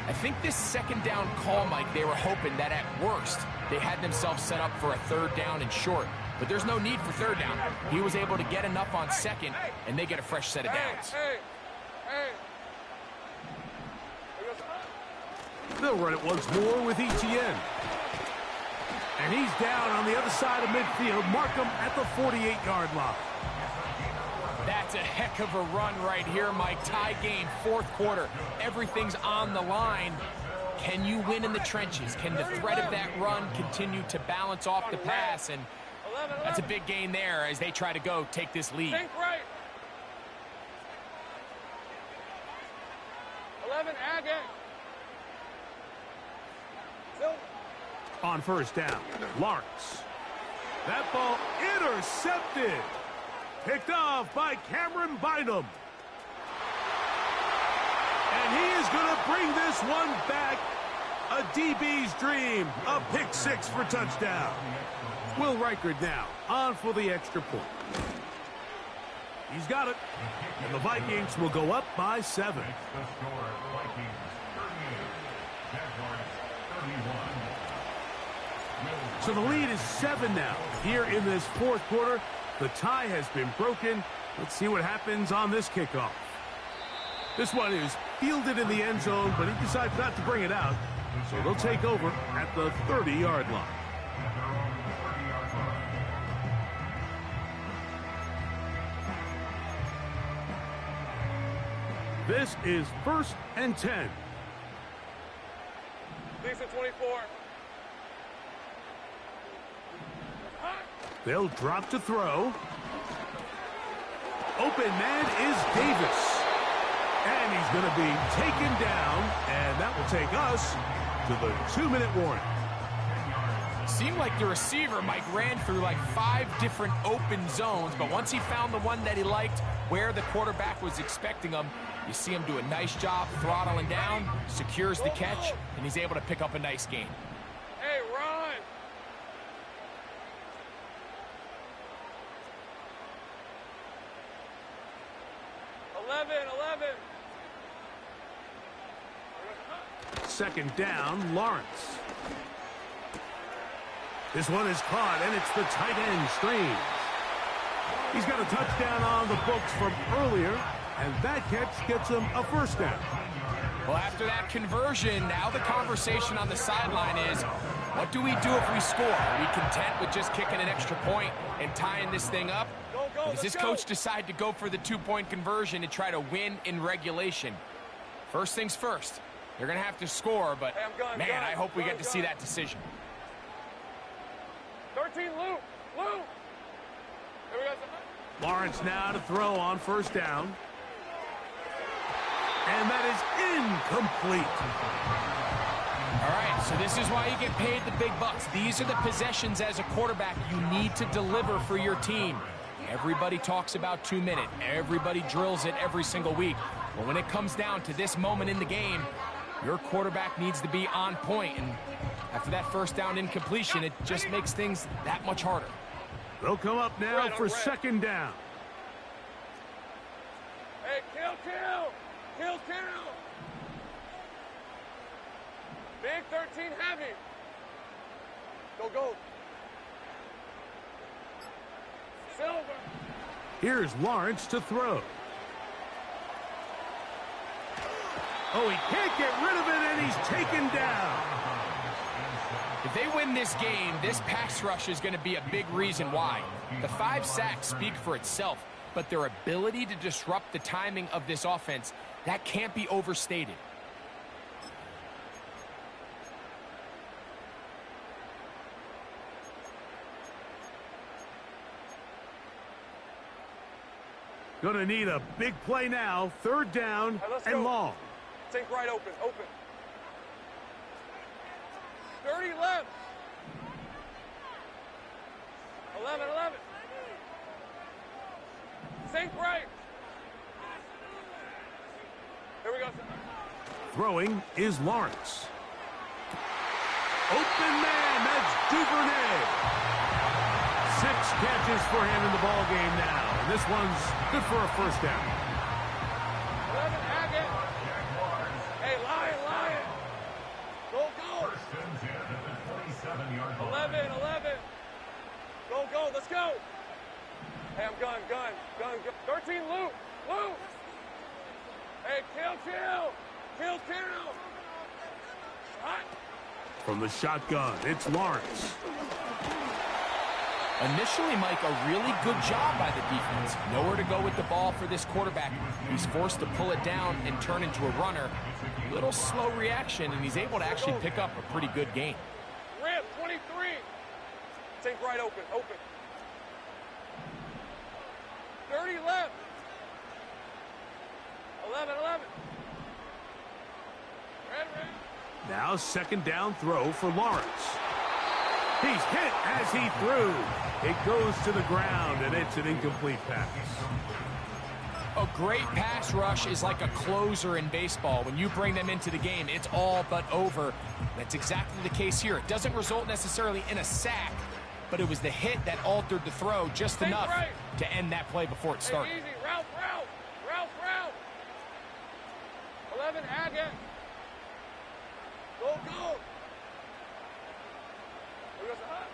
I think this 2nd down call, Mike, they were hoping that at worst they had themselves set up for a 3rd down and short. But there's no need for 3rd down. He was able to get enough on 2nd, and they get a fresh set of downs. They'll run it once more with Etienne. And he's down on the other side of midfield. Mark him at the 48-yard line. That's a heck of a run right here, Mike. Tie game, 4th quarter. Everything's on the line. Can you win in the trenches? Can the threat of that run continue to balance off the pass? And that's a big gain there as they try to take this lead. Think right. 11, again. On 1st down, Lawrence. That ball intercepted. Picked off by Cameron Bynum. And he is going to bring this one back. A DB's dream. A pick 6 for touchdown. Will Reichard now on for the extra point. He's got it. And the Vikings will go up by 7. So the lead is 7 now. Here in this fourth quarter, the tie has been broken. Let's see what happens on this kickoff. This one is fielded in the end zone, but he decides not to bring it out. So they'll take over at the 30-yard line. This is 1st and 10. Decent 24. They'll drop to throw. Open man is Davis. And he's going to be taken down, and that will take us to the 2-minute warning. Seemed like the receiver, Mike, ran through like 5 different open zones, but once he found the one that he liked, where the quarterback was expecting him, you see him do a nice job throttling down, secures the catch, and he's able to pick up a nice gain. Hey, run! Eleven. 2nd down, Lawrence. This one is caught, and it's the tight end, Strange. He's got a touchdown on the books from earlier, and that catch gets him a 1st down. Well, after that conversion, now the conversation on the sideline is, what do we do if we score? Are we content with just kicking an extra point and tying this thing up? Or does this coach decide to go for the 2-point conversion and try to win in regulation? First things first. They're going to have to score, but, man, I hope we get to see that decision. 13, Luke. Here we go. Lawrence now to throw on 1st down. And that is incomplete. All right, so this is why you get paid the big bucks. These are the possessions as a quarterback you need to deliver for your team. Everybody talks about 2 minutes. Everybody drills it every single week. But when it comes down to this moment in the game, your quarterback needs to be on point. And after that 1st down incompletion, it just makes things that much harder. They'll come up now for 2nd down. Hey, kill. Big 13 heavy. Go. Silver. Here's Lawrence to throw. Oh, he can't get rid of it, and he's taken down. If they win this game, this pass rush is going to be a big reason why. The 5 sacks speak for itself, but their ability to disrupt the timing of this offense, that can't be overstated. Gonna need a big play now. 3rd down and long. Take right open. 30 left. 11. Sink right. Here we go. Throwing is Lawrence. Open man, that's Duvernay. 6 catches for him in the ball game now. And this one's good for a 1st down. 11, Haggett. Hey, Lion. Go. 11. Go. Let's go. Hey, I'm gun. 13, Luke. Hey, kill. Hot. From the shotgun, it's Lawrence. Initially, Mike, a really good job by the defense. Nowhere to go with the ball for this quarterback. He's forced to pull it down and turn into a runner. Little slow reaction, and he's able to actually pick up a pretty good gain. Rip, 23. Take right open. 30 left. 11. Red. Now 2nd down throw for Lawrence. He's hit as he threw. It goes to the ground, and it's an incomplete pass. A great pass rush is like a closer in baseball. When you bring them into the game, it's all but over. That's exactly the case here. It doesn't result necessarily in a sack, but it was the hit that altered the throw just enough to end that play before it started. Hey, easy. Ralph. 11, Agate. Go. Here goes the hot.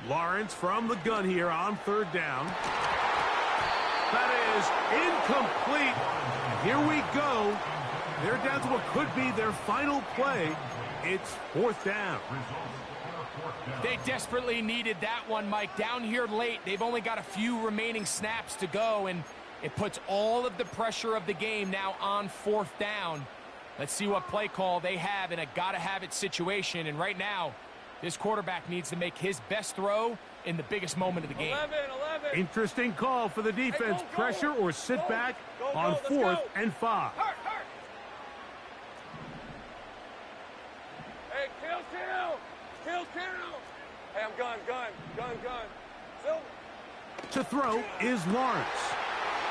Lawrence from the gun here on third down. That is incomplete. And here we go. They're down to what could be their final play. It's fourth down. They desperately needed that one, Mike. Down here late, they've only got a few remaining snaps to go, and it puts all of the pressure of the game now on fourth down. Let's see what play call they have in a gotta-have-it situation. And right now, this quarterback needs to make his best throw in the biggest moment of the game. 11. Interesting call for the defense. Hey, go. Pressure or sit back on let's 4th go. and 5. Hurt. Hey, kill. Hey, I'm gun. Silver. To throw is Lawrence.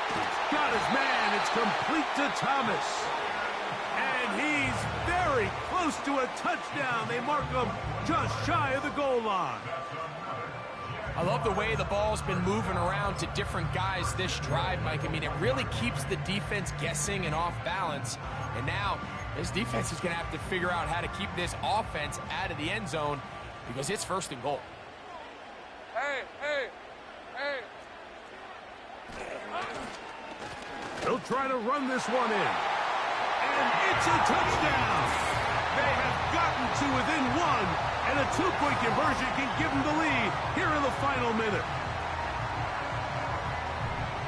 He's got his man. It's complete to Thomas. And he's very close to a touchdown. They mark him just shy of the goal line. I love the way the ball's been moving around to different guys this drive, Mike. I mean, it really keeps the defense guessing and off balance. And now this defense is going to have to figure out how to keep this offense out of the end zone because it's first and goal. Hey. They'll try to run this one in. And it's a touchdown. They have gotten to within one, and a 2-point conversion can give them the lead here in the final minute.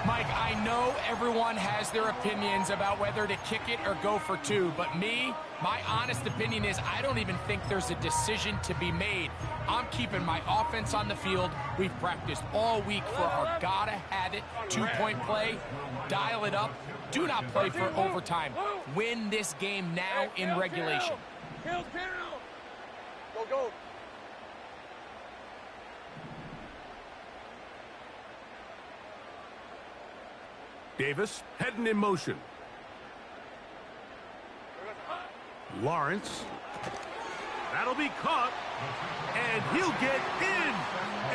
Mike, I know everyone has their opinions about whether to kick it or go for two, but my honest opinion is I don't even think there's a decision to be made. I'm keeping my offense on the field. We've practiced all week for our gotta-have-it 2-point play. Dial it up. Do not play for overtime. Win this game now in regulation. Kill. Go. Davis heading in motion. Lawrence. That'll be caught. And he'll get in.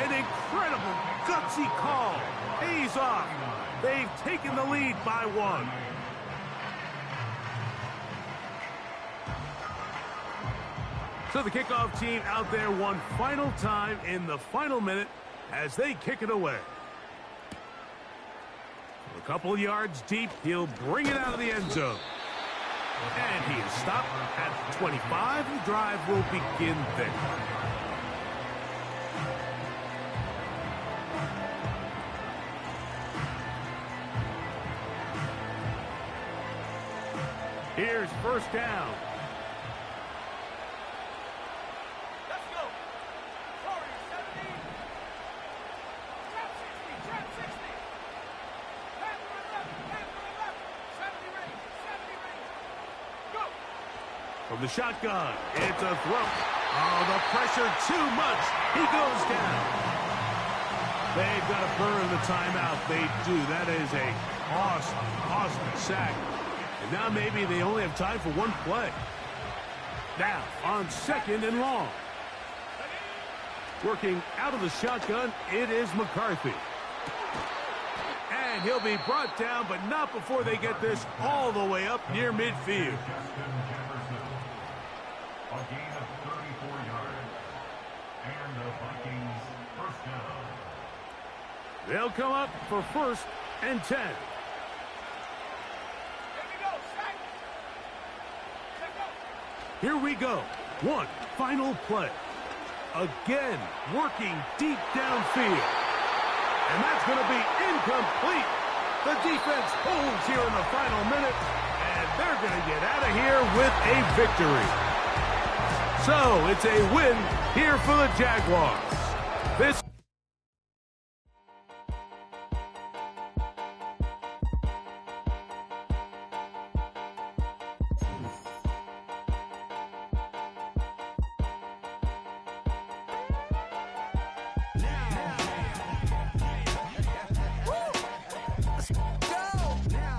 An incredible, gutsy call. Pays off. They've taken the lead by 1. So the kickoff team out there one final time in the final minute as they kick it away. A couple yards deep, he'll bring it out of the end zone. And he is stopped at 25. The drive will begin there. Here's first down. Let's go. 40, 17. Trap 60. Pass to the left. 70 range. Go. From the shotgun, it's a throw. Oh, the pressure too much. He goes down. They've got to burn the timeout. They do. That is a awesome sack. And now maybe they only have time for one play. Now on 2nd and long. Working out of the shotgun, it is McCarthy. And he'll be brought down, but not before they get this all the way up near midfield. A gain of 34 yards. And the Vikings first down. They'll come up for 1st and 10. Here we go. One final play. Again, working deep downfield. And that's going to be incomplete. The defense holds here in the final minute, and they're going to get out of here with a victory. So, it's a win here for the Jaguars.